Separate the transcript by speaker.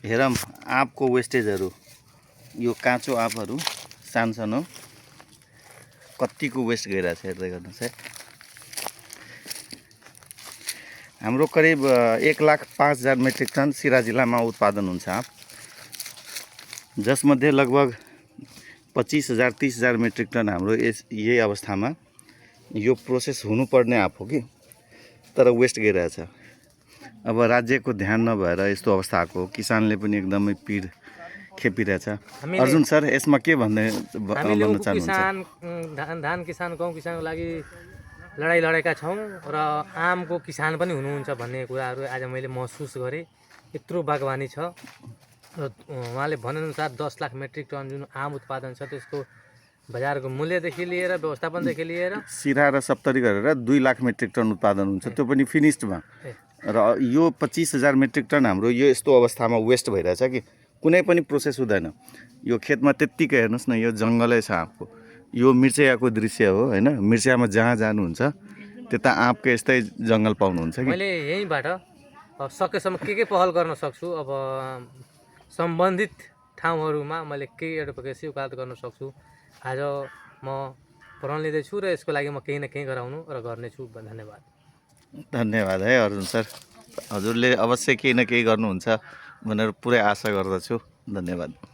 Speaker 1: हेरौँ आँपको वेस्टेजहरू। यो काँचो आँपहरू सानो कतिको वेस्ट गइरहेछ हेर्दै गर्नुहोस् है। हाम्रो करिब 1,05,000 मेट्रिक टन सिरा जिल्लामा उत्पादन हुन्छ आँप, जसमध्ये लगभग 25,000-30,000 मेट्रिक टन हाम्रो यही अवस्थामा यो प्रोसेस हुनुपर्ने आँप हो कि, तर वेस्ट गइरहेछ। अब राज्यको ध्यान नभएर यस्तो अवस्था आएको हो। किसानले पनि एकदमै पीड खेपिरहेछ। अर्जुन सर, यसमा के भन्न चाहनुहुन्छ?
Speaker 2: धान किसान, गहुँ किसानको लागि लडाइँ लडेका छौँ र आमको किसान पनि हुनुहुन्छ भन्ने कुराहरू आज मैले महसुस गरेँ। यत्रो बागवानी छ र उहाँले भनेअनुसार 10 लाख मेट्रिक टन जुन आम उत्पादन छ त्यसको बजारको मूल्यदेखि लिएर व्यवस्थापनदेखि लिएर
Speaker 1: सिरा र सप्तरी गरेर 2 लाख मेट्रिक टन उत्पादन हुन्छ, त्यो पनि फिनिस्डमा। र यो 25,000 मेट्रिक टन हाम्रो यो यस्तो अवस्थामा वेस्ट भइरहेछ कि कुनै पनि प्रोसेस हुँदैन। यो खेतमा त्यत्तिकै हेर्नुहोस् न, यो जङ्गलै छ आँपको। यो मिर्चयाको दृश्य हो हैन। मिर्चयामा जहाँ जानुहुन्छ त्यता आँपको यस्तै जङ्गल पाउनुहुन्छ कि।
Speaker 2: मैले यहीँबाट सकेसम्म के पहल गर्न सक्छु, अब सम्बन्धित ठाउँहरूमा मैले केही एडभोकेसी उकालत गर्न सक्छु। आज म प्रण लिँदैछु र यसको लागि म केही न केही गराउनु र गर्नेछु। धन्यवाद।
Speaker 1: धन्यवाद है अर्जुन सर। हजुरले अवश्य केही न केही गर्नुहुन्छ भनेर पुरै आशा गर्दछु। धन्यवाद।